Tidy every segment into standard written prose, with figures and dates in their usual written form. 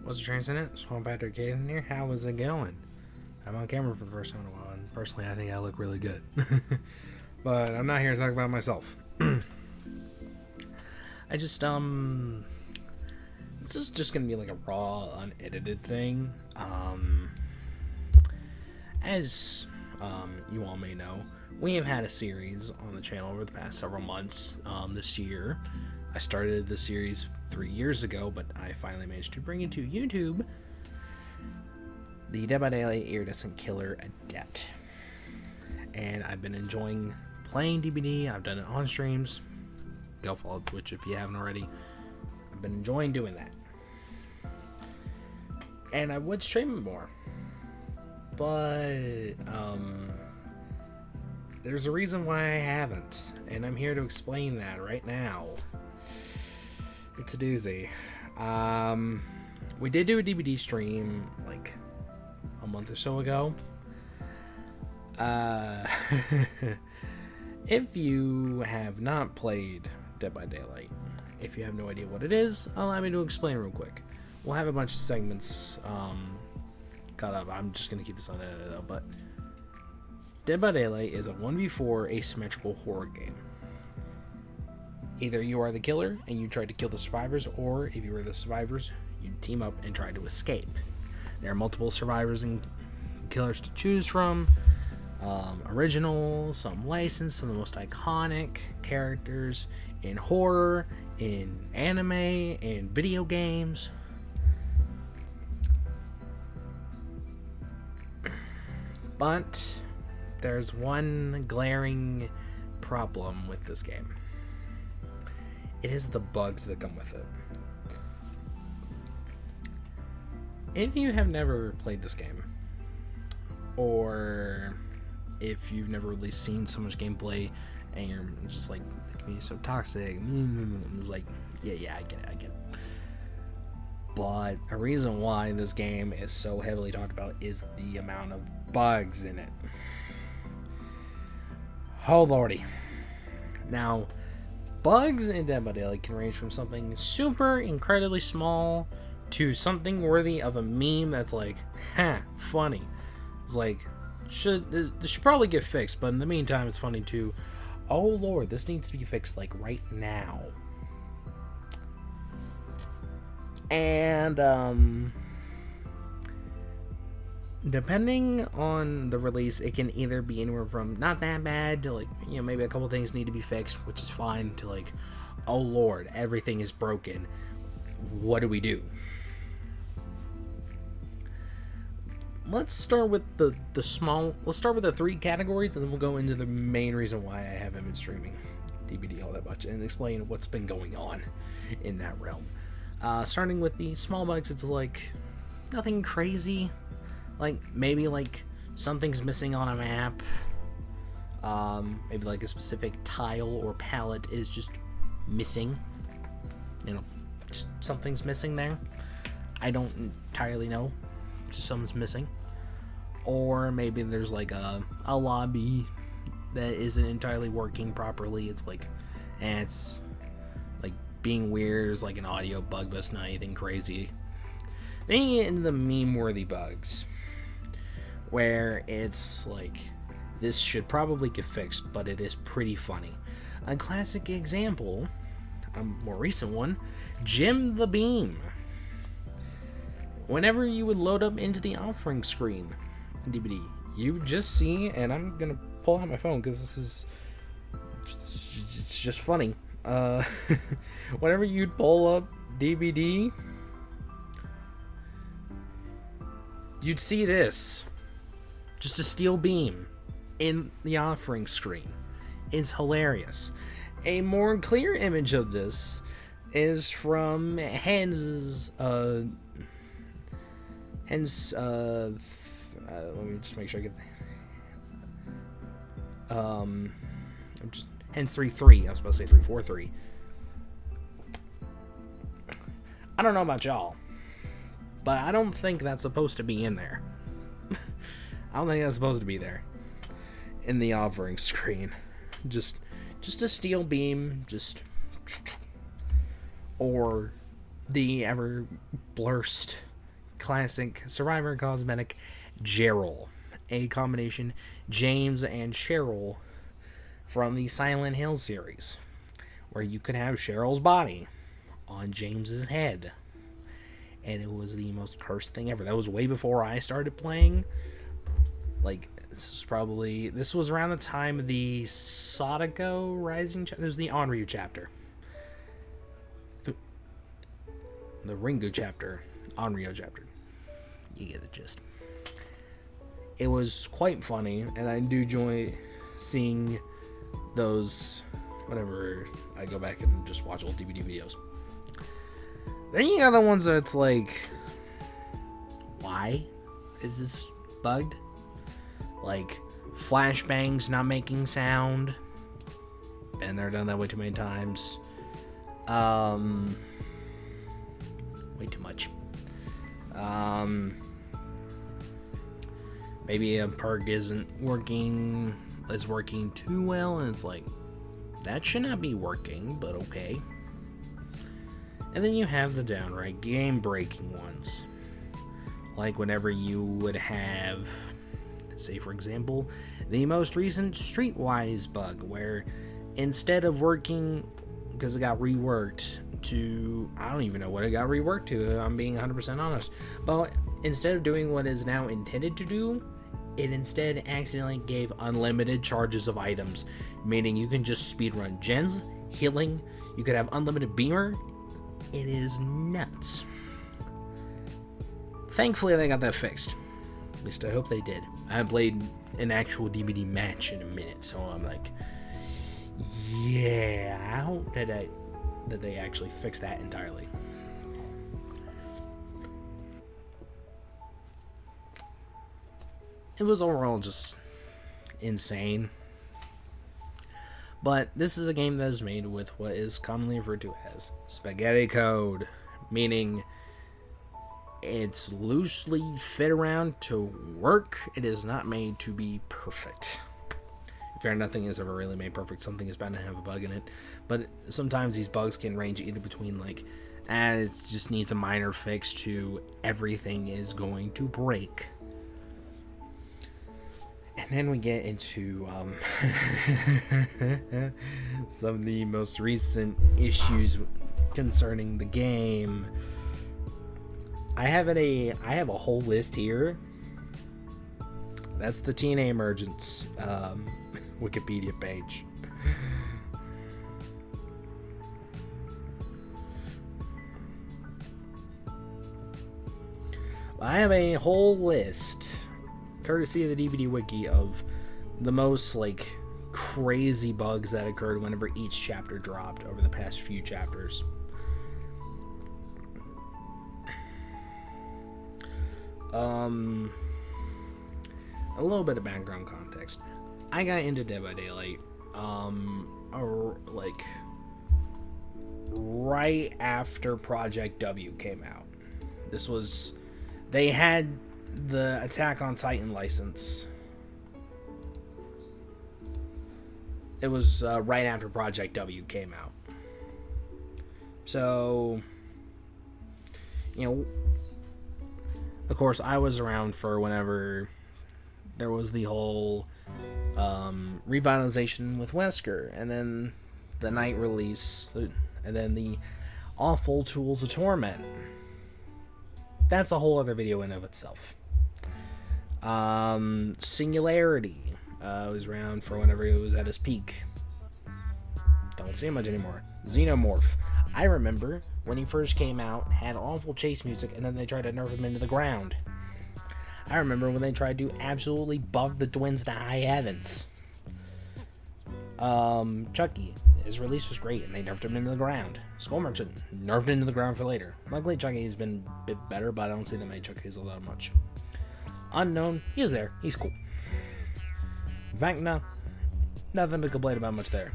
What's the transcendent? Swamp Patrick Caden here. How is it going? I'm on camera for the first time in a while, and personally, I think I look really good. But I'm not here to talk about myself. I just, this is just gonna be like a raw, unedited thing. As you all may know, we have had a series on the channel over the past several months. This year, I started the series 3 years ago, but I finally managed to bring it to YouTube. The Dead by Daylight Iridescent Killer Adept. And I've been enjoying playing DBD. I've done it on streams. Go follow Twitch if you haven't already. I've been enjoying doing that. And I would stream it more. But, there's a reason why I haven't. And I'm here to explain that right now. It's a doozy. We did do a DBD stream, like, a month or so ago. If you have not played Dead by Daylight, if you have no idea what it is, allow me to explain real quick. We'll have a bunch of segments cut up. I'm just going to keep this unedited though, but Dead by Daylight is a 1v4 asymmetrical horror game. Either you are the killer and you try to kill the survivors, or if you are the survivors, you team up and try to escape. There are multiple survivors and killers to choose from. Original, some licensed, some of the most iconic characters in horror, in anime, in video games. But there's one glaring problem with this game. It is the bugs that come with it. If you have never played this game, or if you've never really seen so much gameplay and you're just like, the community's so toxic, it's like, yeah, I get it. But a reason why this game is so heavily talked about is the amount of bugs in it. Oh lordy. Now, bugs in Dead by Daylight can range from something super incredibly small to something worthy of a meme that's like, funny. It's like, this should probably get fixed, but in the meantime, it's funny too. Oh lord, this needs to be fixed like right now. And depending on the release, it can either be anywhere from not that bad to like, maybe a couple things need to be fixed, which is fine, to like, oh lord, everything is broken. What do we do? Let's start with let's start with the three categories, and then we'll go into the main reason why I haven't been streaming DBD all that much and explain what's been going on in that realm. Starting with the small bugs, it's like nothing crazy. Like maybe like something's missing on a map. Maybe like a specific tile or palette is just missing. Just something's missing there. I don't entirely know. Just something's missing. Or maybe there's like a lobby that isn't entirely working properly. It's like, it's like being weird. There's like an audio bug, but it's not anything crazy. Then you get into the meme-worthy bugs, where it's like, this should probably get fixed, but it is pretty funny. A classic example, a more recent one, Jim the Beam. Whenever you would load up into the offering screen in DBD, you would just see, and I'm gonna pull out my phone because this is, it's just funny. Whenever you'd pull up DBD, you'd see this, just a steel beam in the offering screen. It's hilarious. A more clear image of this is from Hans's, Hence, let me just make sure I get hence 3.3. I was about to say 3.4.3. I don't know about y'all, but I don't think that's supposed to be in there. I don't think that's supposed to be there in the offering screen. Just a steel beam, or the ever blurst classic Survivor cosmetic Gerald, a combination James and Cheryl from the Silent Hill series, where you could have Cheryl's body on James's head, and it was the most cursed thing ever. That was way before I started playing. Like, this was around the time of the Sadako Rising chapter. It was the Onryu chapter. The Ringu chapter. Onryu chapter. You get the gist. It was quite funny, and I do enjoy seeing those whenever I go back and just watch old DVD videos. Then you got the ones that it's like, why is this bugged? Like, flashbangs not making sound. Been there, done that way too many times. Way too much. Maybe a perk isn't working, is working too well, and it's like, that should not be working, but okay. And then you have the downright game-breaking ones. Like whenever you would have, say for example, the most recent Streetwise bug, where instead of working, because it got reworked to, I don't even know what it got reworked to, if I'm being 100% honest, but instead of doing what is now intended to do, it instead accidentally gave unlimited charges of items, meaning you can just speedrun gens, healing, you could have unlimited beamer. It is nuts. Thankfully they got that fixed. At least I hope they did. I haven't played an actual DVD match in a minute, so I'm like, yeah, I hope that they actually fix that entirely. It was overall just insane. But this is a game that is made with what is commonly referred to as spaghetti code, meaning it's loosely fit around to work. It is not made to be perfect. Fair, nothing is ever really made perfect. Something is bound to have a bug in it. But sometimes these bugs can range either between like, it just needs a minor fix, to everything is going to break. And then we get into some of the most recent issues concerning the game. I have a whole list here. That's the TNA Emergence Wikipedia page. I have a whole list, courtesy of the DVD wiki, of the most like crazy bugs that occurred whenever each chapter dropped over the past few chapters. A little bit of background context. I got into Dead by Daylight like right after Project W came out. They had the Attack on Titan license. It was right after Project W came out. So, of course, I was around for whenever there was the whole revitalization with Wesker, and then the night release, and then the awful Tools of Torment. That's a whole other video in of itself. Singularity was around for whenever it was at its peak. Don't see it much anymore. Xenomorph. I remember when he first came out, had awful chase music, and then they tried to nerf him into the ground. I remember when they tried to absolutely buff the twins to high heavens. Chucky. His release was great, and they nerfed him into the ground. Skull Merchant, nerfed into the ground for later. Luckily, Chucky has been a bit better, but I don't see that many Chuckies all that much. Unknown, he's there. He's cool. Vecna, nothing to complain about much there.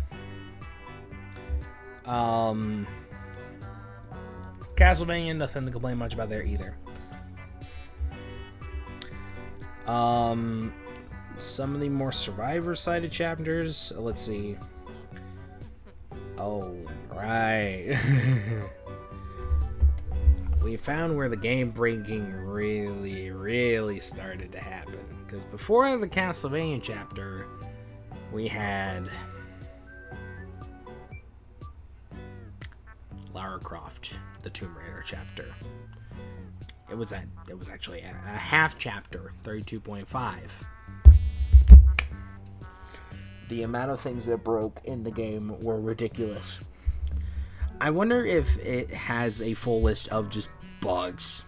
Castlevania, nothing to complain much about there either. Some of the more Survivor-sided chapters, let's see. Oh, right. we found where the game breaking really started to happen. Because before the Castlevania chapter, we had Lara Croft, the Tomb Raider chapter. It was actually a half chapter, 32.5. The amount of things that broke in the game were ridiculous. I wonder if it has a full list of just bugs.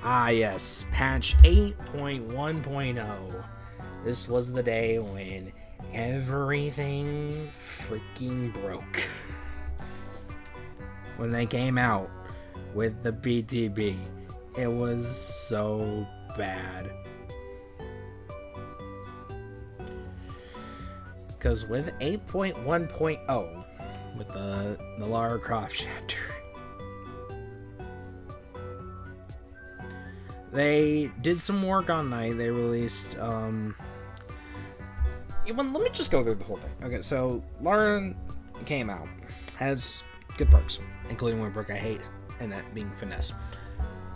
Ah yes, patch 8.1.0. This was the day when everything freaking broke. When they came out with the BTB, it was so bad. Because with 8.1.0, with the Lara Croft chapter, they did some work on night. They released, let me just go through the whole thing. Okay, so Lara came out, has good perks, including one perk I hate, and that being finesse.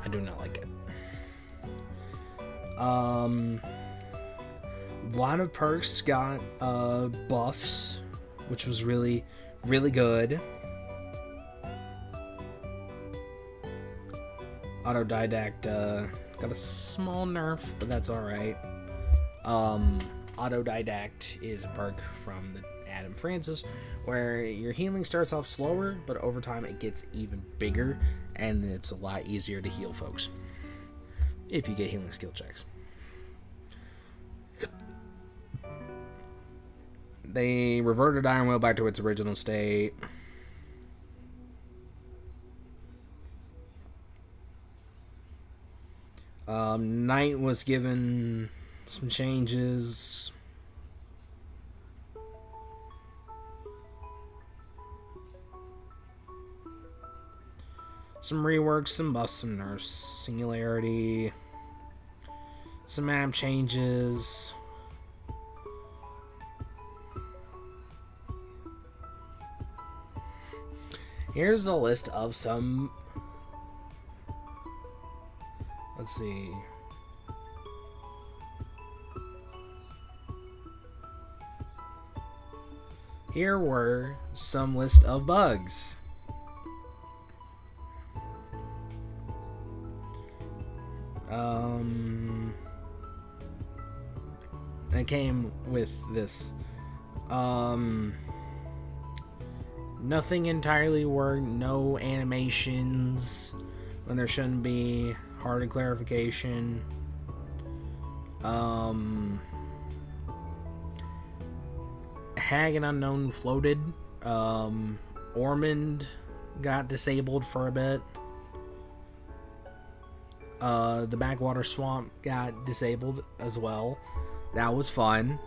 I do not like it. A lot of perks got buffs, which was really good. Autodidact got a small nerf, but that's alright. Autodidact is a perk from the Adam Francis, where your healing starts off slower, but over time it gets even bigger, and it's a lot easier to heal folks if you get healing skill checks. They reverted Iron Will back to its original state. Knight was given some changes. Some reworks, some buffs, some nerfs, Singularity, some map changes. Here's a list of some. Let's see. Here were some list of bugs. That came with this. Nothing entirely worked. No animations when there shouldn't be. Hard and clarification. Hag and Unknown floated. Ormond got disabled for a bit. The Backwater Swamp got disabled as well. That was fun.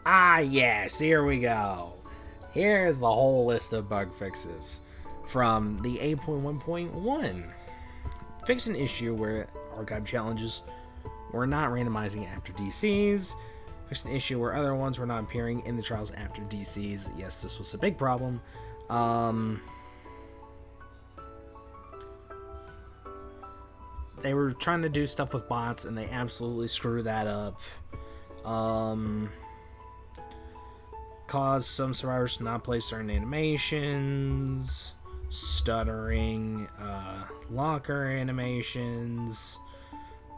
Yes, here we go. Here's the whole list of bug fixes from the 8.1.1. Fixed an issue where archive challenges were not randomizing after DCs. Fixed an issue where other ones were not appearing in the trials after DCs. Yes, this was a big problem. They were trying to do stuff with bots and they absolutely screwed that up. Caused some survivors to not play certain animations, stuttering, locker animations,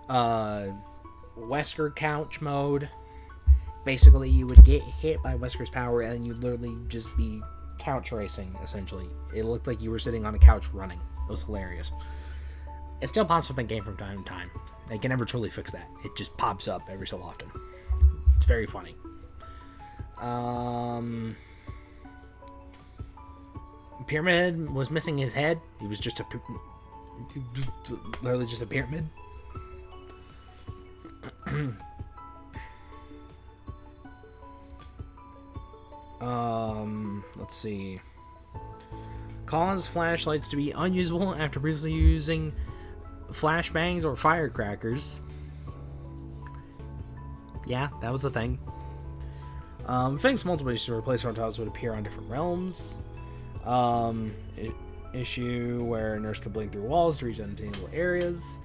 Wesker couch mode. Basically, you would get hit by Wesker's power and you'd literally just be couch racing, essentially. It looked like you were sitting on a couch running. It was hilarious. It still pops up in game from time to time. They can never truly fix that. It just pops up every so often. It's very funny. Pyramid was missing his head. He was just literally just a pyramid. Let's see. caused flashlights to be unusable after previously using flashbangs or firecrackers. Yeah, that was a thing. Fixed multiple issues to replace tiles would appear on different realms. Issue where a nurse could blink through walls to reach unattainable areas.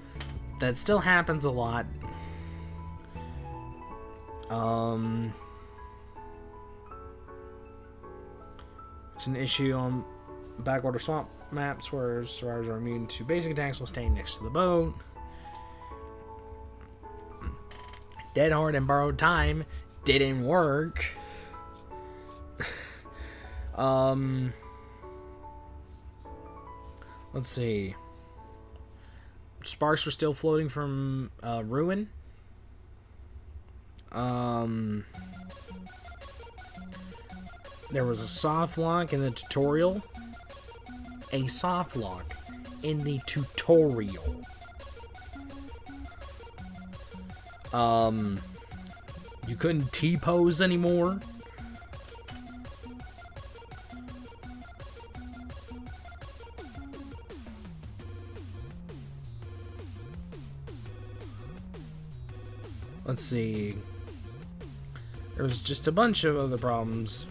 That still happens a lot. It's an issue on backwater swamp maps where survivors are immune to basic attacks while staying next to the boat. Dead Hard and Borrowed Time didn't work. Let's see. Sparks were still floating from Ruin. There was a soft lock in the tutorial. A soft lock in the tutorial. You couldn't T-pose anymore. Let's see. There was just a bunch of other problems.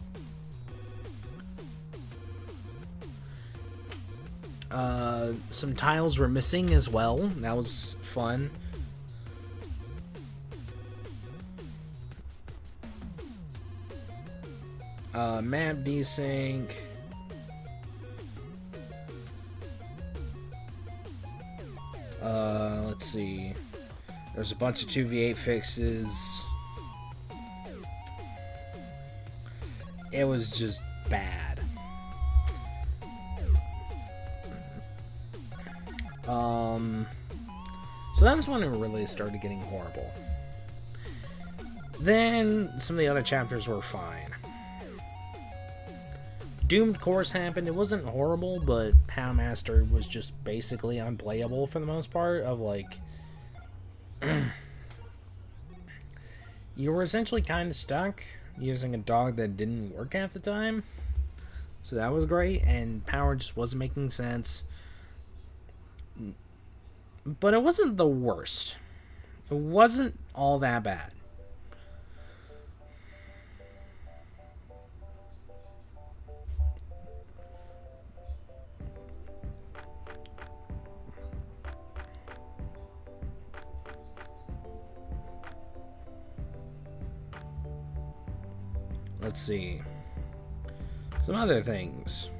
Some tiles were missing as well. That was fun. Map desync. Let's see. There's a bunch of 2v8 fixes. It was just bad. So that was when it really started getting horrible. Then some of the other chapters were fine. Doomed Course happened. It wasn't horrible, but Houndmaster was just basically unplayable for the most part. Of like, you were essentially kind of stuck using a dog that didn't work half the time. So that was great, and power just wasn't making sense. But it wasn't the worst. It wasn't all that bad. Let's see. Some other things.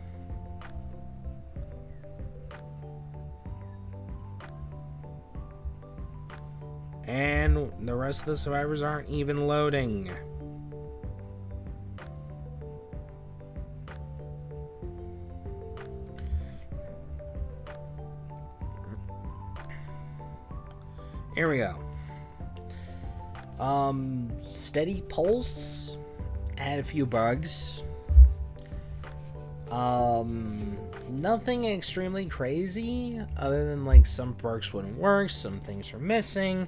And the rest of the survivors aren't even loading. Here we go. Steady Pulse had a few bugs. Nothing extremely crazy, other than like some perks wouldn't work, some things were missing.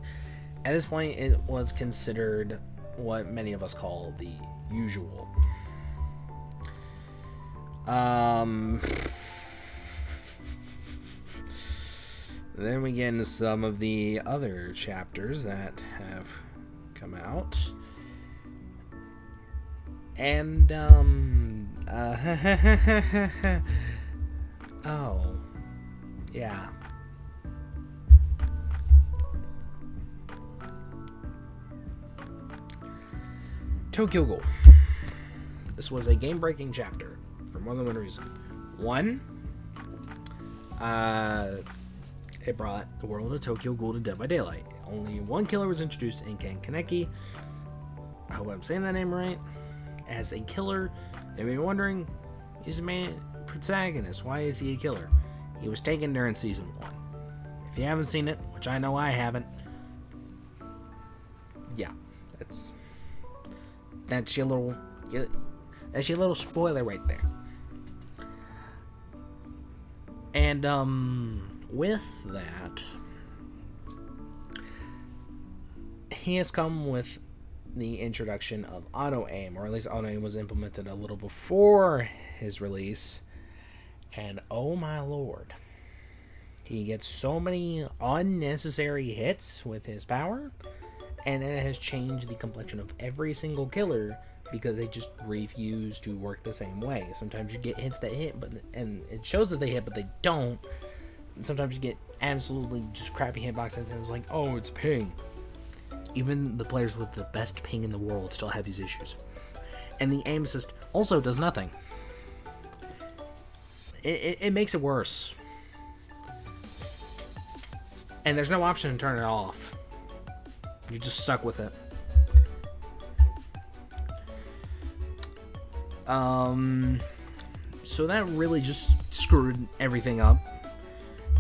At this point, it was considered what many of us call the usual. Then we get into some of the other chapters that have come out. And, oh, yeah. Tokyo Ghoul. This was a game-breaking chapter for more than one reason. One, it brought the world of Tokyo Ghoul to Dead by Daylight. Only one killer was introduced in Ken Kaneki. I hope I'm saying that name right. As a killer, you may be wondering, he's a main protagonist. Why is he a killer? He was taken during season 1. If you haven't seen it, which I know I haven't, yeah, that's your little spoiler right there. And with that, he has come with the introduction of auto aim, or at least auto aim was implemented a little before his release, And oh my lord, he gets so many unnecessary hits with his power, and it has changed the complexion of every single killer because they just refuse to work the same way. Sometimes you get hits that hit, and it shows that they hit, but they don't. Sometimes you get absolutely just crappy hitboxes, and it's like, oh, it's ping. Even the players with the best ping in the world still have these issues. And the aim assist also does nothing. It makes it worse. And there's no option to turn it off. You're just stuck with it. So that really just screwed everything up.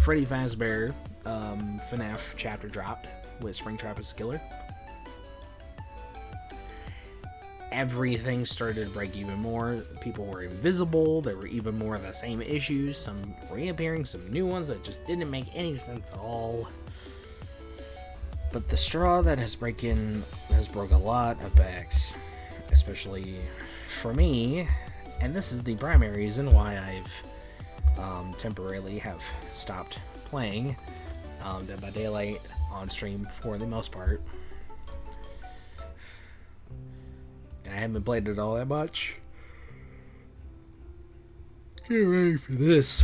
Freddy Fazbear, FNAF chapter dropped with Springtrap as a killer. Everything started to break even more. People were invisible. There were even more of the same issues. Some reappearing, some new ones that just didn't make any sense at all. But the straw that has broke a lot of backs, especially for me. And this is the primary reason why I've temporarily have stopped playing Dead by Daylight on stream for the most part. And I haven't played it all that much. Get ready for this.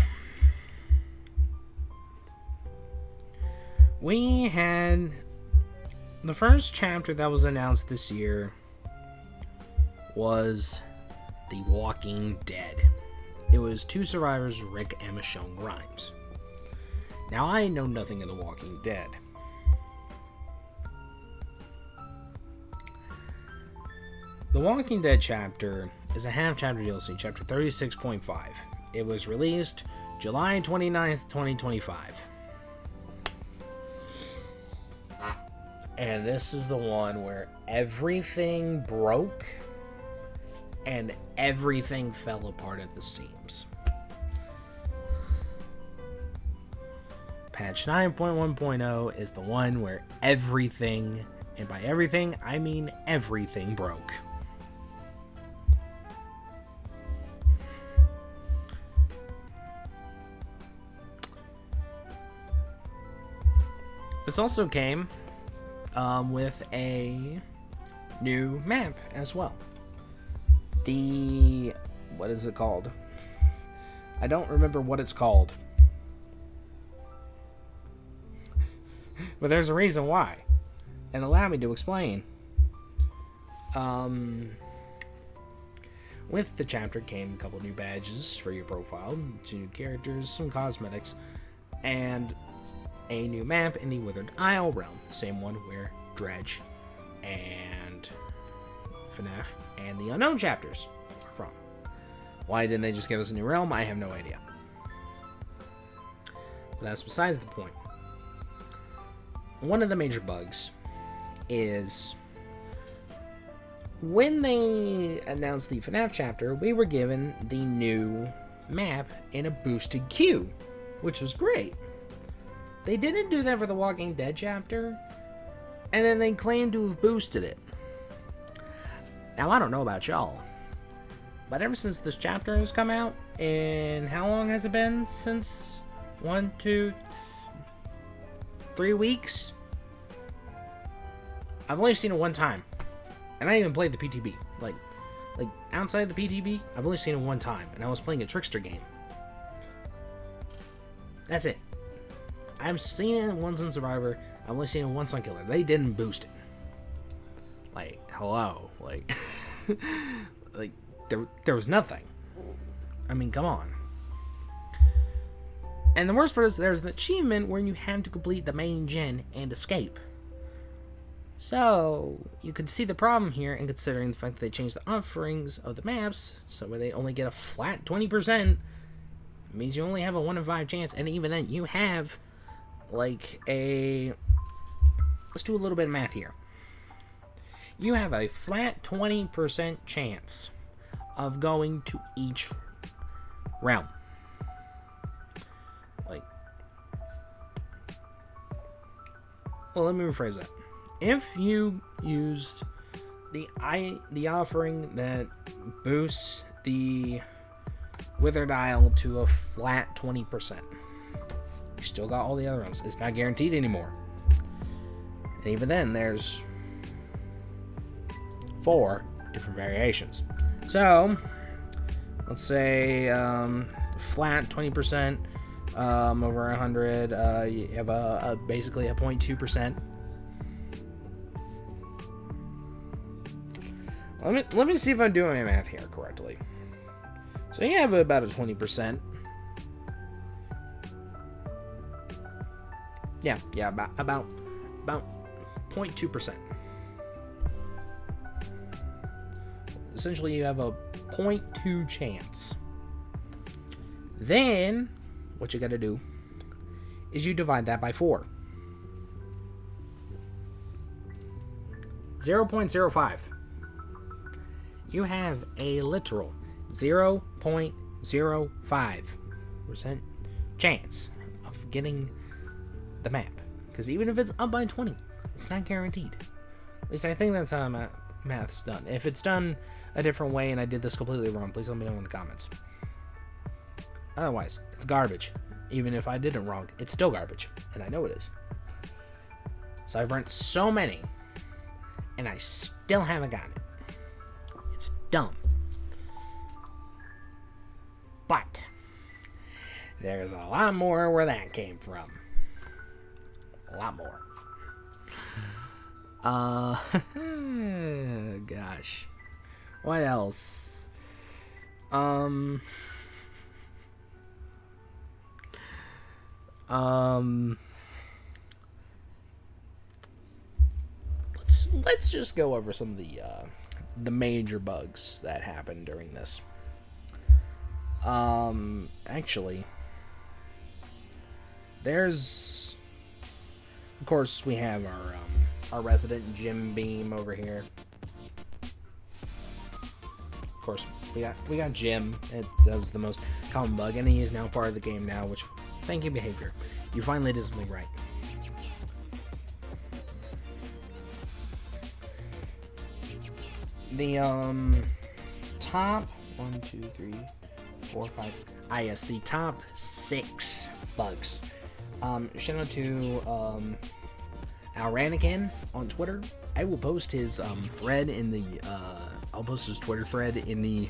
We had the first chapter that was announced this year was The Walking Dead. It was two survivors, Rick and Michonne Grimes. Now, I know nothing of The Walking Dead. The Walking Dead chapter is a half-chapter DLC, chapter 36.5. It was released July 29th, 2025. And this is the one where everything broke and everything fell apart at the seams. Patch 9.1.0 is the one where everything, and by everything, I mean everything, broke. This also came with a new map as well. What is it called? I don't remember what it's called. But there's a reason why. And allow me to explain. With the chapter came a couple new badges for your profile, 2 new characters, some cosmetics, and a new map in the Withered Isle realm. Same one where Dredge and FNAF and the Unknown chapters are from. Why didn't they just give us a new realm? I have no idea. But that's besides the point. One of the major bugs is when they announced the FNAF chapter, we were given the new map in a boosted queue, which was great. They didn't do that for the Walking Dead chapter, and then they claimed to have boosted it. Now, I don't know about y'all, but ever since this chapter has come out, and how long has it been since? 1, 2, 3 weeks? I've only seen it one time, and I even played the PTB. Like outside the PTB, I've only seen it one time, and I was playing a trickster game. That's it. I've seen it once on Survivor. I've only seen it once on Killer. They didn't boost it. Like, hello. Like, like there was nothing. I mean, come on. And the worst part is there's an achievement where you have to complete the main gen and escape. So, you could see the problem here, and considering the fact that they changed the offerings of the maps, so where they only get a flat 20%, it means you only have a 1 in 5 chance, and even then, you have, like, let's do a little bit of math here. You have a flat 20% chance of going to each realm. Like, well, let me rephrase that. If you used the offering that boosts the Wither dial to a flat 20%. You still got all the other ones. It's not guaranteed anymore. And even then, there's 4 different variations. So, let's say flat 20%, over 100, you have basically a 0.2%. Let me see if I'm doing my math here correctly. So you have about a 20%. Yeah, about 0.2%. Essentially, you have a 0.2 chance. Then, what you got to do is you divide that by 4. 0.05. You have a literal 0.05% chance of getting the map. Because even if it's up by 20, it's not guaranteed. At least I think that's how math's done. If it's done a different way and I did this completely wrong, please let me know in the comments. Otherwise, it's garbage. Even if I did it wrong, it's still garbage. And I know it is. So I've burnt so many, and I still haven't gotten it. It's dumb. But there's a lot more where that came from. A lot more. Gosh. What else? Let's just go over some of the major bugs that happened during this. Actually, there's, of course, we have our resident Jim Beam over here. Of course, we got Jim. That was the most common bug, and he is now part of the game now. Which, thank you, behavior. You finally did something right. The top 1, 2, 3, 4, 5. Yes, the top 6 bugs. Shout out to Ranting on Twitter. I will post his thread in the I'll post his Twitter thread in the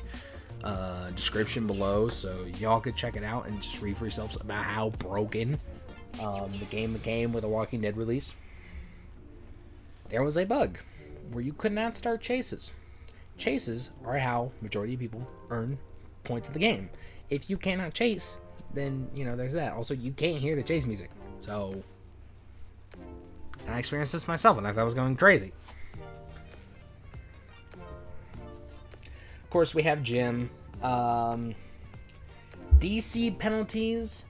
description below, so y'all could check it out and just read for yourselves about how broken the game became with a Walking Dead release. There was a bug where you could not start chases. Chases are how majority of people earn points of the game. If you cannot chase, then, you know, there's that. Also, you can't hear the chase music. So, and I experienced this myself, and I thought I was going crazy. Of course, we have Jim. DC penalties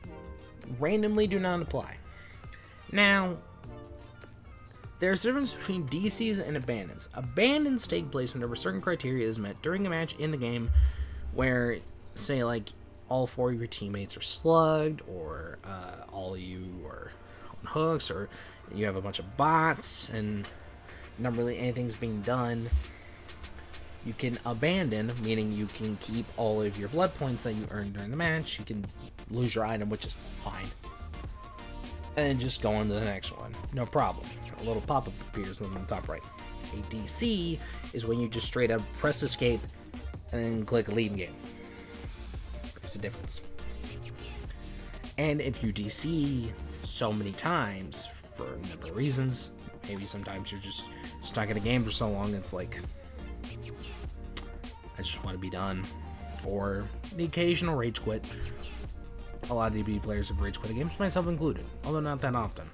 randomly do not apply. Now, there's a difference between DCs and abandons. Abandons take place whenever certain criteria is met during a match in the game where, say, like, all 4 of your teammates are slugged, or all of you are on hooks, or you have a bunch of bots, and not really anything's being done. You can abandon, meaning you can keep all of your blood points that you earned during the match. You can lose your item, which is fine. And just go on to the next one. No problem. A little pop-up appears on the top right. A DC is when you just straight up press escape and then click leave game. There's a difference. And if you DC so many times for a number of reasons, maybe sometimes you're just stuck in a game for so long, it's like, I just want to be done. Or the occasional rage quit. A lot of DBD players have rage quit games, myself included, although not that often.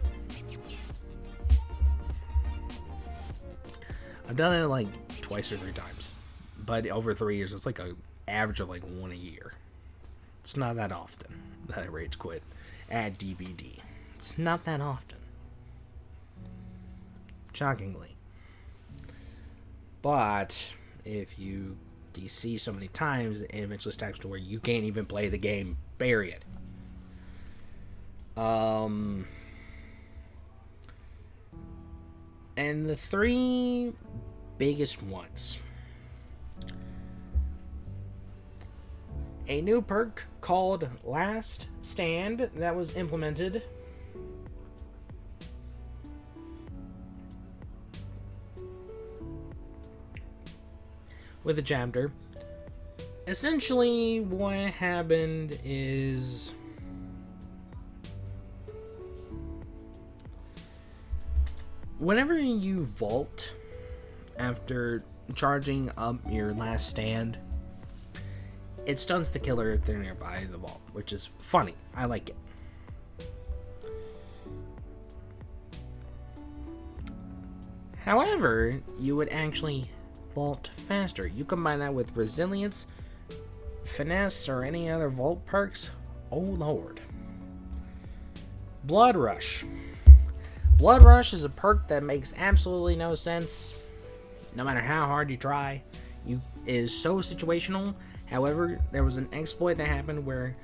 I've done it like twice or 3 times, but over 3 years, it's like an average of like 1 a year. It's not that often that I rage quit at DBD. It's not that often. Shockingly. But if you DC so many times, it eventually stacks to where you can't even play the game, period. And the 3 biggest ones. a new perk called Last Stand that was implemented. With a chapter. Essentially, what happened is whenever you vault after charging up your last stand, it stuns the killer if they're nearby the vault, which is funny. I like it. However, you would actually vault faster. You combine that with resilience, finesse, or any other vault perks. Oh lord. Blood Rush. Blood Rush is a perk that makes absolutely no sense. No matter how hard you try, it is so situational. However, there was an exploit that happened where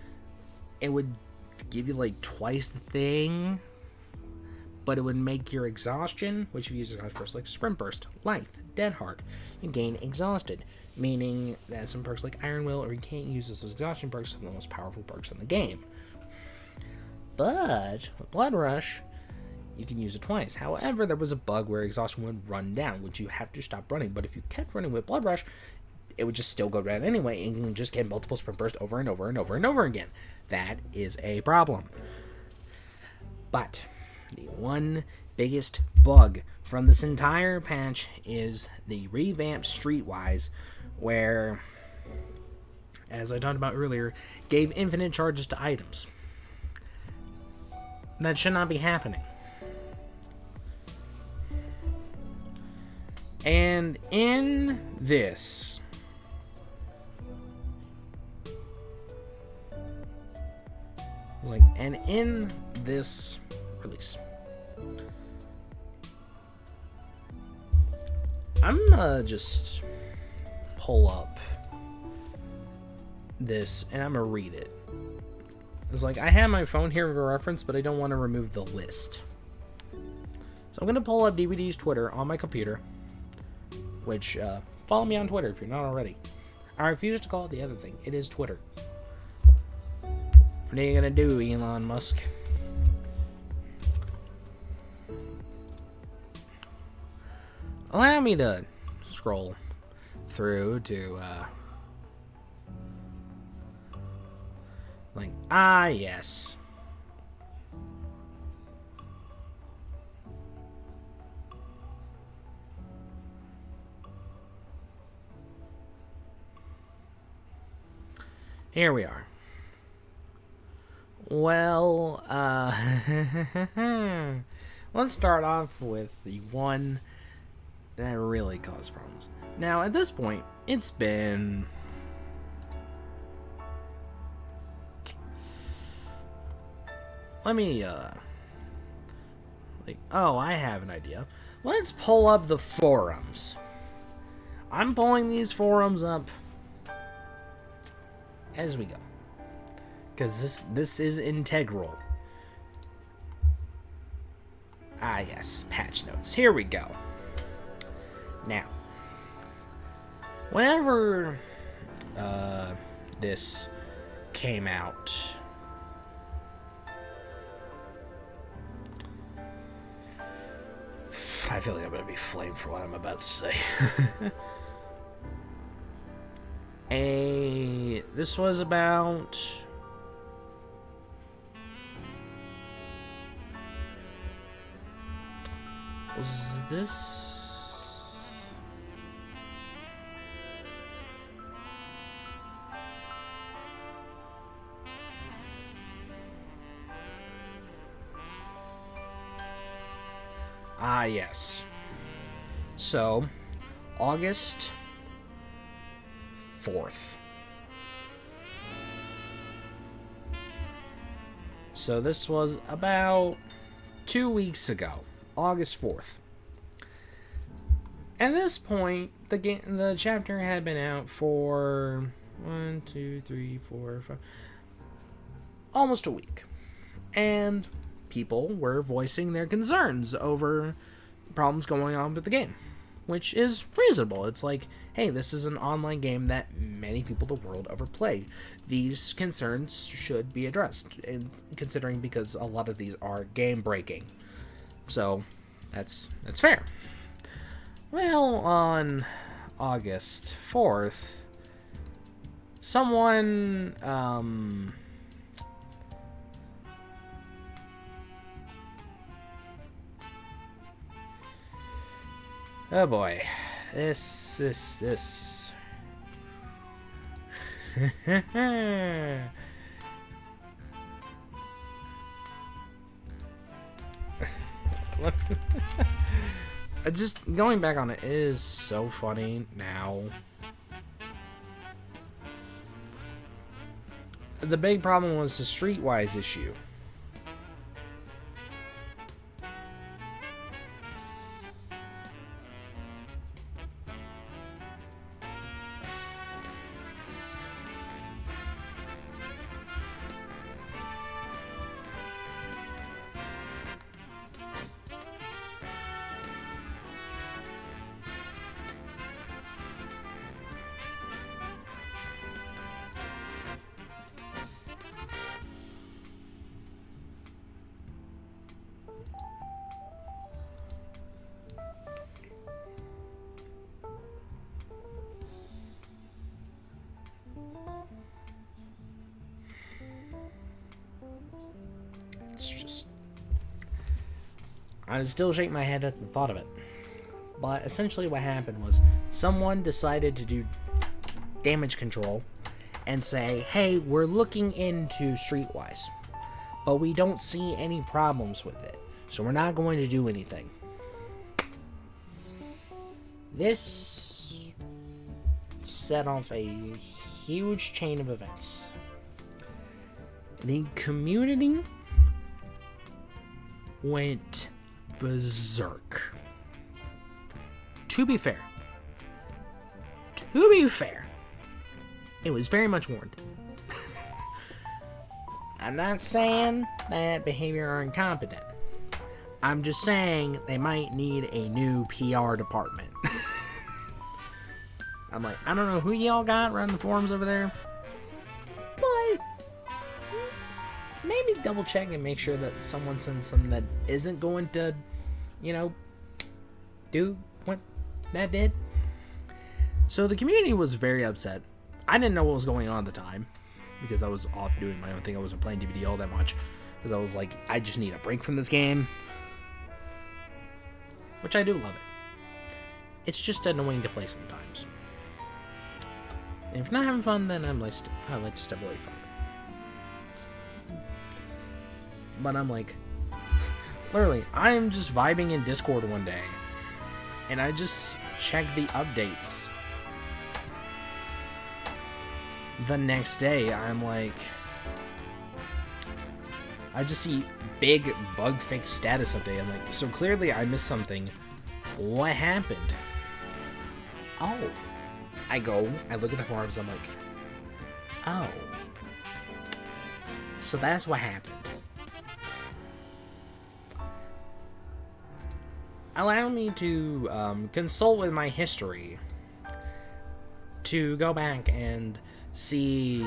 it would give you like twice the thing, but it would make your exhaustion, which if you use exhaust burst like Sprint Burst, Lithe, Dead Hard, you gain exhausted, meaning that some perks like Iron Will, or you can't use those exhaustion perks, some of the most powerful perks in the game. But with Blood Rush, you can use it twice. However, there was a bug where exhaustion would run down, which you have to stop running. But if you kept running with Blood Rush, it would just still go down anyway, and you can just get multiple Sprint Bursts over and over and over and over again. That is a problem. But the one biggest bug from this entire patch is the revamped Streetwise, where, as I talked about earlier, gave infinite charges to items. That should not be happening. And in this, release, I'm gonna just pull up this and I'm gonna read it. It's like, I have my phone here for reference, but I don't want to remove the list. So I'm gonna pull up DBD's Twitter on my computer, which, follow me on Twitter if you're not already. I refuse to call it the other thing. It is Twitter. What are you gonna do, Elon Musk? Allow me to scroll through to, yes. Here we are. Well, let's start off with the one that really caused problems. Now, at this point, it's been... Let me, oh, I have an idea. Let's pull up the forums. I'm pulling these forums up as we go, because this is integral. Ah, yes, patch notes. Here we go. Now, whenever this came out, I feel like I'm gonna be flamed for what I'm about to say. This was about... Was this... Ah, yes. So, August 4th. So this was about 2 weeks ago, August 4th. At this point, the chapter had been out for 1, 2, 3, 4, 5, almost a week. And people were voicing their concerns over problems going on with the game. which is reasonable. It's like, hey, this is an online game that many people the world over play. These concerns should be addressed, and considering because a lot of these are game breaking. So that's fair. Well, on August 4th, someone oh boy, this just going back on it is so funny now. The big problem was the Streetwise issue. I still shake my head at the thought of it. But essentially what happened was someone decided to do damage control and say, hey, we're looking into Streetwise, but we don't see any problems with it, so we're not going to do anything. This set off a huge chain of events. The community went berserk. To be fair, it was very much warranted. I'm not saying that behavior are incompetent. I'm just saying they might need a new PR department. I'm like, I don't know who y'all got running the forums over there, but maybe double check and make sure that someone sends something that isn't going to, do what that did. So the community was very upset. I didn't know what was going on at the time because I was off doing my own thing. I wasn't playing DVD all that much because I was like, I just need a break from this game, which I do love it. It's just annoying to play sometimes. And if not having fun, then I like to step away from it. But I'm like, literally, I am just vibing in Discord one day, and I just check the updates. The next day, I'm like, I just see big bug fix status update. I'm like, so clearly I missed something. What happened? Oh. I look at the forums, I'm like, oh. So that's what happened. Allow me to consult with my history to go back and see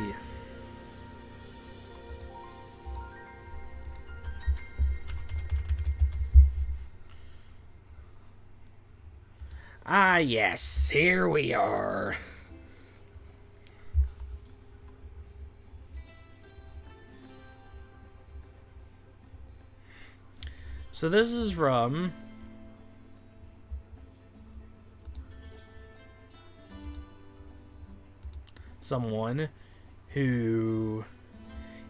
yes, here we are. So this is from someone who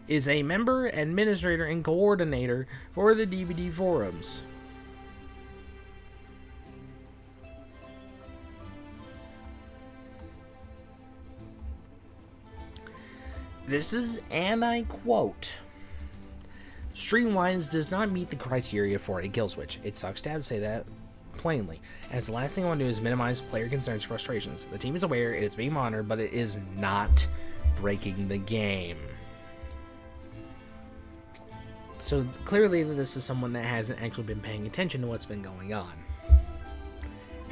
is a member, administrator, and coordinator for the DVD forums. This is, and I quote, Streamwise does not meet the criteria for a kill switch. It sucks to have to say that plainly, as the last thing I want to do is minimize player concerns, frustrations. The team is aware it is being monitored, but it is not breaking the game. So clearly this is someone that hasn't actually been paying attention to what's been going on.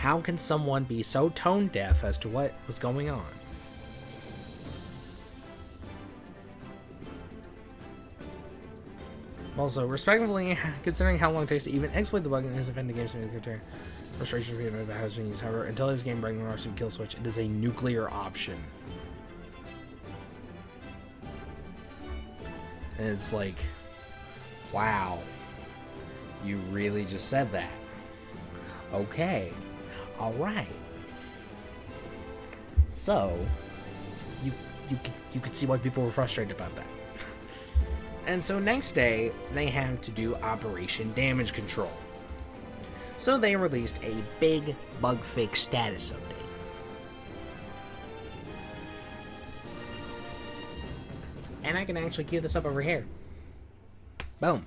How can someone be so tone deaf as to what was going on? Also, respectfully, considering how long it takes to even exploit the bug and is offending games with criteria, frustration for the has been used. However, until this game breaking the kill switch, it is a nuclear option. And it's like, wow, you really just said that. Okay, all right. So, you could see why people were frustrated about that. And so next day, they had to do Operation Damage Control. So they released a big bug fix status update. And I can actually cue this up over here. Boom.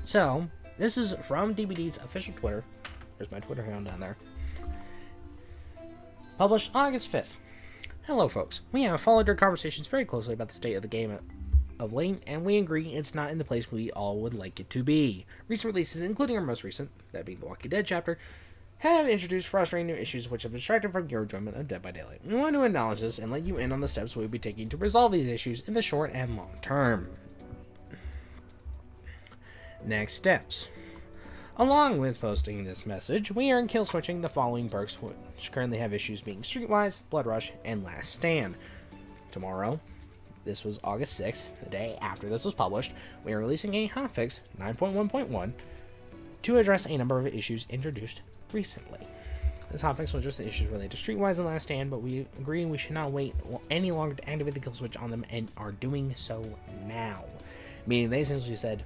So, this is from DBD's official Twitter. There's my Twitter handle down there. Published August 5th. Hello folks, we have followed your conversations very closely about the state of the game of late, and we agree it's not in the place we all would like it to be. Recent releases, including our most recent, that being the Walking Dead chapter, have introduced frustrating new issues which have distracted from your enjoyment of Dead by Daylight. We want to acknowledge this and let you in on the steps we'll be taking to resolve these issues in the short and long term. Next steps. Along with posting this message, we are kill switching the following perks which currently have issues being Streetwise, Blood Rush, and Last Stand. Tomorrow, this was August 6th, the day after this was published, we are releasing a hotfix 9.1.1 to address a number of issues introduced recently. This hotfix will address the issues related to Streetwise and Last Stand, but we agree we should not wait any longer to activate the kill switch on them and are doing so now. Meaning they essentially said,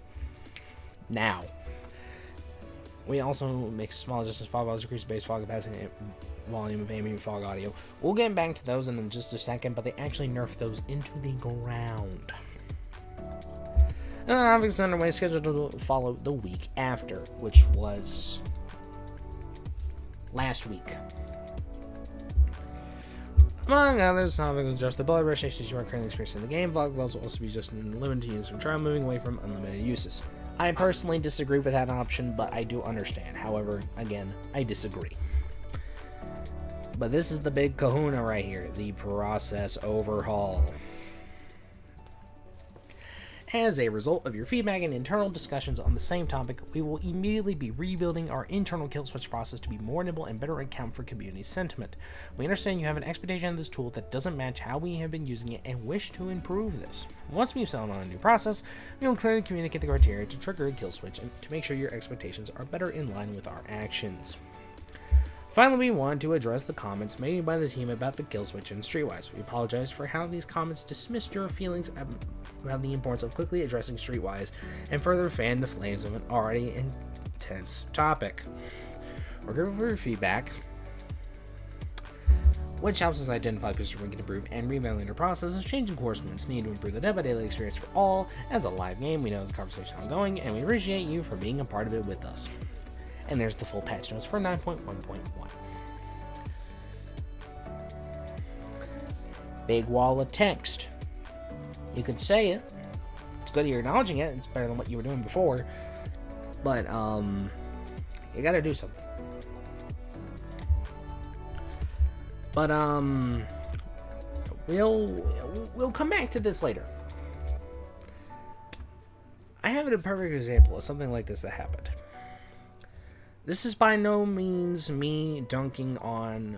now. We also make small adjustments, fog values, decrease base fog capacity, volume of ambient fog audio. We'll get back to those in just a second, but they actually nerfed those into the ground. And the hotfix is underway, scheduled to follow the week after, which was last week. Among others, hotfix will adjust the Blood Rush issues you are currently experiencing in the game. Fog values will also be adjusted in limited use from trial, moving away from unlimited uses. I personally disagree with that option, but I do understand. However, again, I disagree. But this is the big kahuna right here, the process overhaul. As a result of your feedback and internal discussions on the same topic, we will immediately be rebuilding our internal kill switch process to be more nimble and better account for community sentiment. We understand you have an expectation of this tool that doesn't match how we have been using it and wish to improve this. Once we've settled on a new process, we will clearly communicate the criteria to trigger a kill switch and to make sure your expectations are better in line with our actions. Finally, we want to address the comments made by the team about the kill switch and Streetwise. We apologize for how these comments dismissed your feelings about the importance of quickly addressing Streetwise and further fan the flames of an already intense topic. We're grateful for your feedback, which helps us identify places we can improve and reevaluate our processes, changing course when it's needed to improve the Dead by Daylight experience for all. As a live game, we know the conversation is ongoing, and we appreciate you for being a part of it with us. And there's the full patch notes for 9.1.1. Big wall of text. You could say it. It's good you're acknowledging it. It's better than what you were doing before. But, you gotta do something. But, we'll come back to this later. I have a perfect example of something like this that happened. This is by no means me dunking on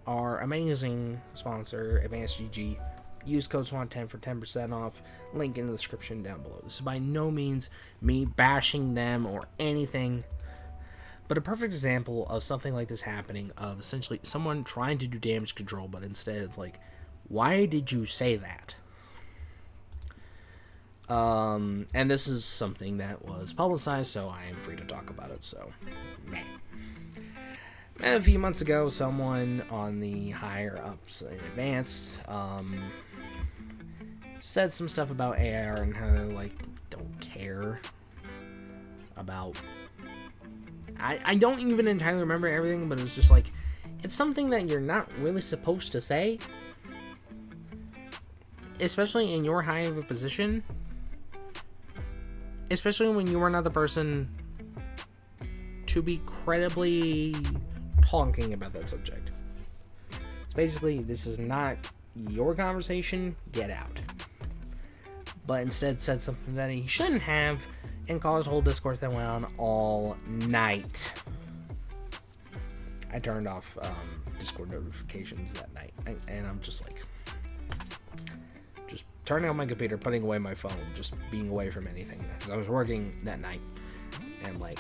our amazing sponsor, Advanced GG. Use code SWAN10 for 10% off. Link in the description down below. This is by no means me bashing them or anything, but a perfect example of something like this happening, of essentially someone trying to do damage control, but instead it's like, why did you say that? And this is something that was publicized, so I am free to talk about it, so meh. And a few months ago, someone on the higher ups in Advanced, said some stuff about AR and how they, like, don't care about... I don't even entirely remember everything, but it was just like, it's something that you're not really supposed to say, especially in your high of a position. Especially when you are not the person to be credibly talking about that subject. So basically, this is not your conversation, get out. But instead said something that he shouldn't have and caused a whole discourse that went on all night. I turned off Discord notifications that night, and I'm just like, just turning on my computer, putting away my phone, just being away from anything, because I was working that night, and like,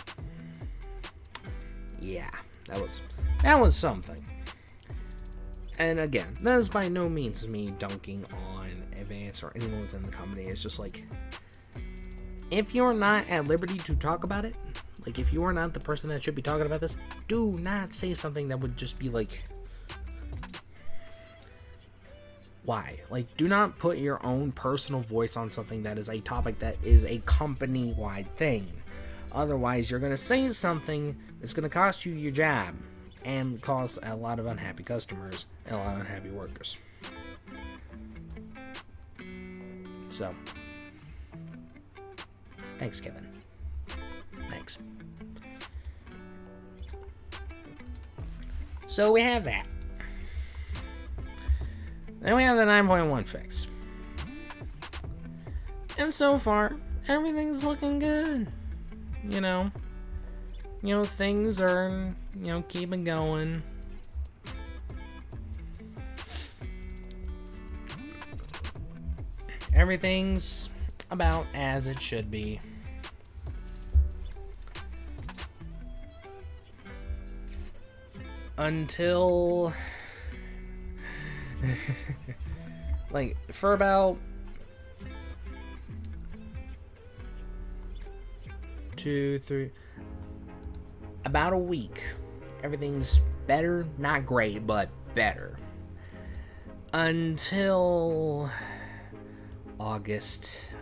yeah, that was something. And again, that is by no means me dunking on Advance or anyone within the company. It's just like, if you're not at liberty to talk about it, like if you are not the person that should be talking about this, do not say something that would just be like, why? Like, do not put your own personal voice on something that is a topic that is a company-wide thing. Otherwise, you're going to say something that's going to cost you your job and cause a lot of unhappy customers and a lot of unhappy workers. So, thanks, Kevin. Thanks. So we have that. Then we have the 9.1 fix. And so far, everything's looking good. You know, things are, keeping going. Everything's about as it should be. Until like for about 2, 3, about a week, everything's better, not great, but better, until August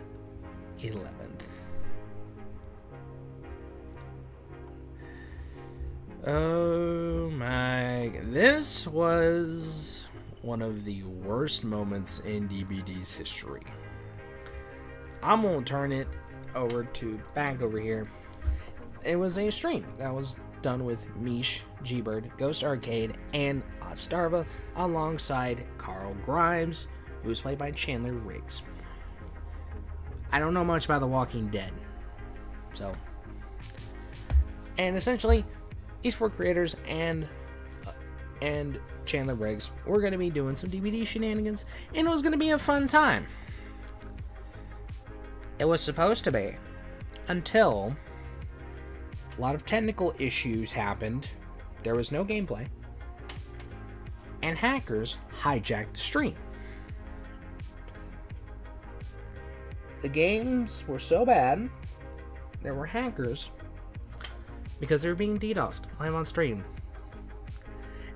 11th. Oh my, this was one of the worst moments in DBD's history. I'm gonna turn it back over here. It was a stream that was done with Mish, G-Bird, Ghost Arcade, and Ostarva alongside Carl Grimes, who was played by Chandler Riggs. I don't know much about The Walking Dead, so. And essentially, these 4 creators and Chandler Riggs were going to be doing some DBD shenanigans, and it was going to be a fun time. It was supposed to be, until a lot of technical issues happened. There was no gameplay, and hackers hijacked the stream. The games were so bad, there were hackers, because they were being DDoSed live on stream.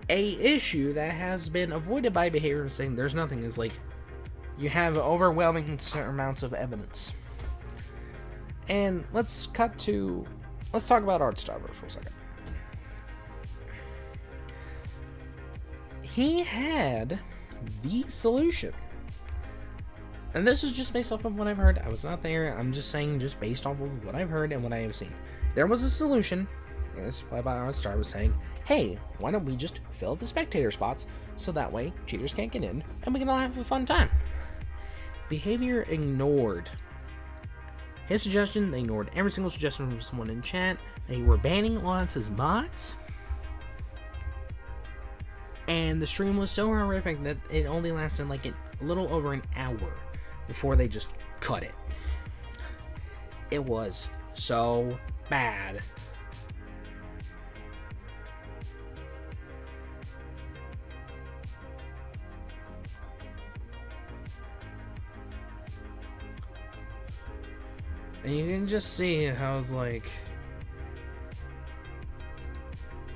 A issue that has been avoided by behavior saying there's nothing is like, you have overwhelming amounts of evidence. And let's talk about Artstarver for a second. He had the solution. And this is just based off of what I've heard. I was not there. I'm just saying, just based off of what I've heard and what I have seen. There was a solution. Yes, by Artstar was saying, hey, why don't we just fill up the spectator spots so that way cheaters can't get in and we can all have a fun time. Behavior ignored his suggestion. They ignored every single suggestion from someone in chat. They were banning lots as bots. And the stream was so horrific that it only lasted like a little over an hour before they just cut it. It was so bad. And you can just see how it's like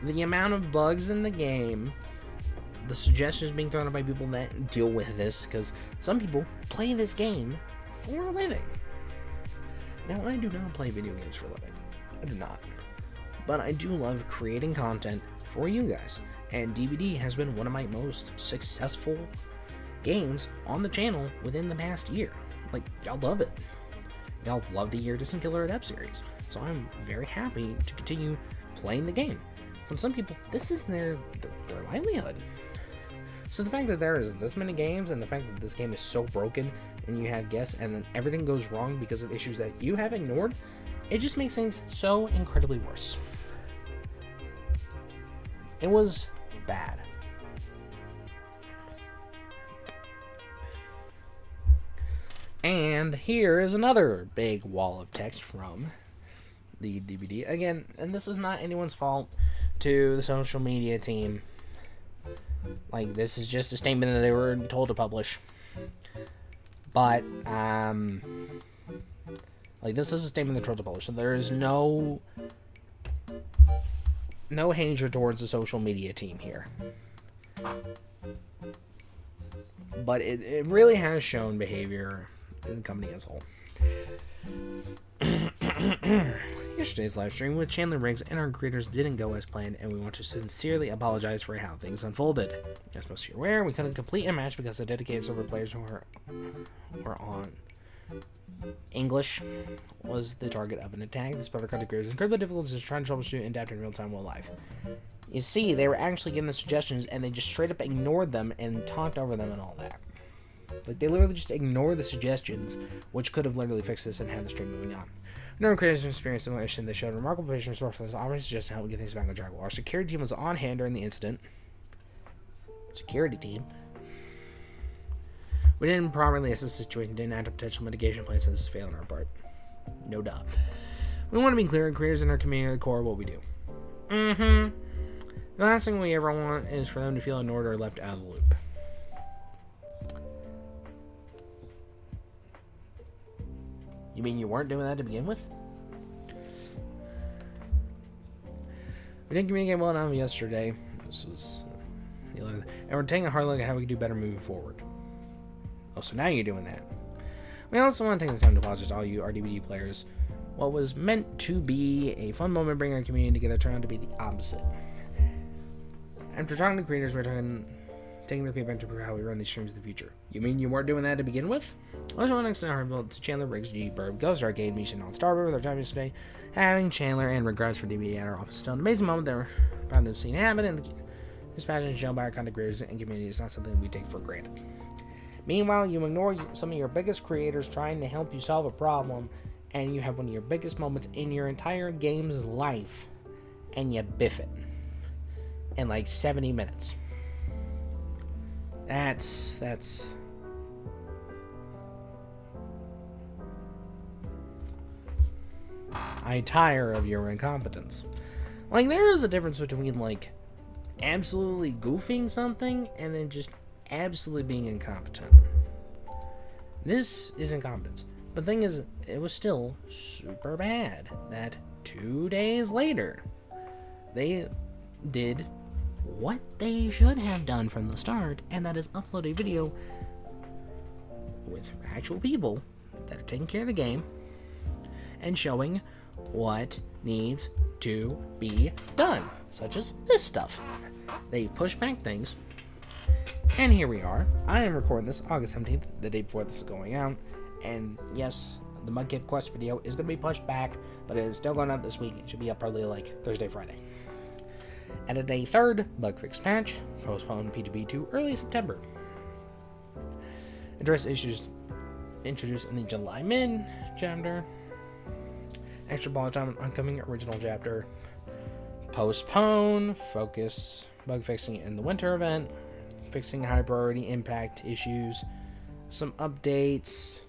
the amount of bugs in the game, the suggestions being thrown out by people that deal with this, because some people play this game for a living. Now, I do not play video games for a living. I do not. But I do love creating content for you guys. And DBD has been one of my most successful games on the channel within the past year. Like, y'all love it. Y'all love the Year Distant Killer Adept series. So I'm very happy to continue playing the game. But some people, this is their livelihood. So the fact that there is this many games, and the fact that this game is so broken, and you have guests, and then everything goes wrong because of issues that you have ignored, it just makes things so incredibly worse. It was bad. And here is another big wall of text from the DVD. Again, and this is not anyone's fault to the social media team. Like, this is just a statement that they were told to publish. But, like, this is a statement they're told to publish. So there is no hatred towards the social media team here. But it really has shown behavior in the company as a whole. Yesterday's live stream with Chandler Riggs and our creators didn't go as planned, and we want to sincerely apologize for how things unfolded. As most of you are aware, we couldn't complete a match because the dedicated server players who were on English was the target of an attack. This better content creators incredibly difficult to try and troubleshoot and adapt in real time while live. You see, they were actually given the suggestions, and they just straight up ignored them and talked over them and all that. Like, they literally just ignored the suggestions, which could have literally fixed this and had the stream moving on. No creators experienced similar issue. They showed remarkable patience, resourcefulness, always suggested how we get things back on track. While our security team was on hand during the incident. Security team? We didn't properly assess the situation, didn't act to potential mitigation plans, and this is failing our part. No doubt. We want to be clear, creators in our community are the core of what we do. The last thing we ever want is for them to feel ignored or left out of the loop. You mean you weren't doing that to begin with? We didn't communicate well enough yesterday. This was the 11th. And we're taking a hard look at how we can do better moving forward. Oh, so now you're doing that. We also want to take the time to apologize to all you RDBD players. What was meant to be a fun moment bringing our community together turned out to be the opposite. After talking to creators, we're taking their feedback to prove how we run these streams in the future. You mean you weren't doing that to begin with? I also want to extend our heartfelt to Chandler, Riggs, G, Burb, Ghost Arcade, Misha, and Starboard with our time yesterday. Having Chandler and regrets for DVD at our office still an amazing moment that we're proud to have seen happen, and this passion shown by our content creators and community is not something we take for granted. Meanwhile, you ignore some of your biggest creators trying to help you solve a problem, and you have one of your biggest moments in your entire game's life, and you biff it in like 70 minutes. That's I tire of your incompetence. Like, there is a difference between, like, absolutely goofing something and then just absolutely being incompetent. This is incompetence. But the thing is, it was still super bad that 2 days later, they did what they should have done from the start, and that is upload a video with actual people that are taking care of the game and showing what needs to be done, such as this stuff. They push back things, and here we are. I am recording this August 17th, the day before this is going out, and yes, the Mudkip Quest video is going to be pushed back, but it is still going up this week. It should be up probably like Thursday, Friday. Added a third bug fix patch, postponed P2B to early September. Address issues introduced in the July mid chapter. Extra bullet time on oncoming original chapter. Postpone, focus, bug fixing in the winter event. Fixing high priority impact issues. Some updates.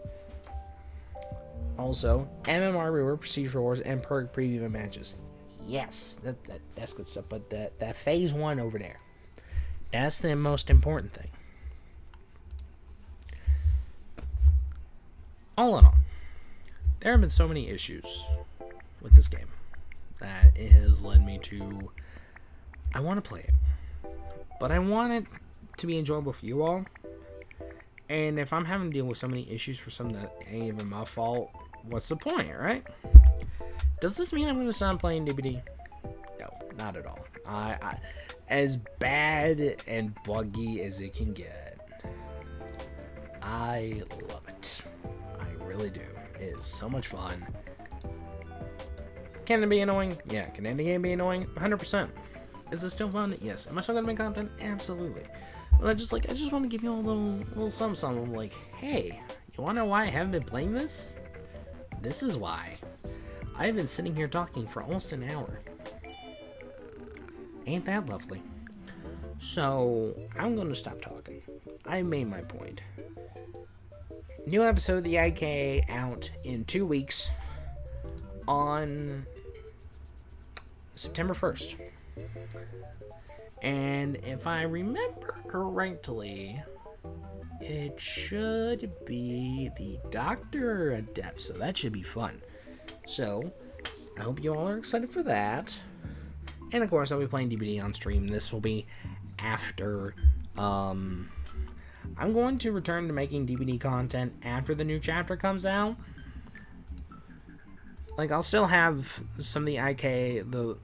Also, MMR reward procedure wars and perk preview matches. Yes, that's good stuff, but that phase 1 over there, that's the most important thing. All in all, there have been so many issues with this game that it has led me to, I want to play it, but I want it to be enjoyable for you all, and if I'm having to deal with so many issues for something that ain't even my fault, what's the point, right? Does this mean I'm going to stop playing DBD? No, not at all. I as bad and buggy as it can get, I love it. I really do. It is so much fun. Can it be annoying? Yeah. Can any game be annoying? 100%. Is it still fun? Yes. Am I still gonna make content? Absolutely. But I just want to give you a little something. I'm like, hey, you wanna know why I haven't been playing this? This is why. I've been sitting here talking for almost an hour. Ain't that lovely? So, I'm gonna stop talking. I made my point. New episode of the IKA out in 2 weeks on September 1st. And if I remember correctly, it should be the Doctor Adept, so that should be fun. So, I hope you all are excited for that. And of course, I'll be playing DBD on stream. This will be after, I'm going to return to making DBD content after the new chapter comes out. Like, I'll still have some of the IK, the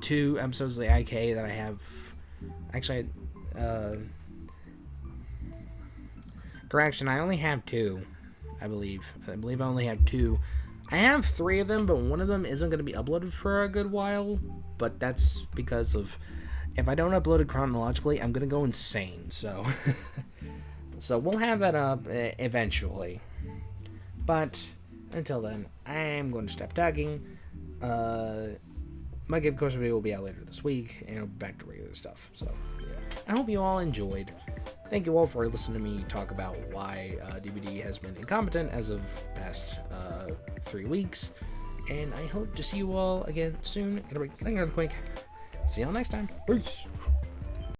2 episodes of the IK that I have. Actually, correction, I only have 2, I believe. I believe I only have 2. I have 3 of them, but one of them isn't going to be uploaded for a good while. But that's because of, if I don't upload it chronologically, I'm going to go insane. So, so we'll have that up eventually. But until then, I'm going to stop talking. My gift course video will be out later this week, and back to regular stuff. So, yeah. I hope you all enjoyed. Thank you all for listening to me talk about why DBD has been incompetent as of past 3 weeks. And I hope to see you all again soon. Gonna break the thing real quick. See y'all next time. Peace.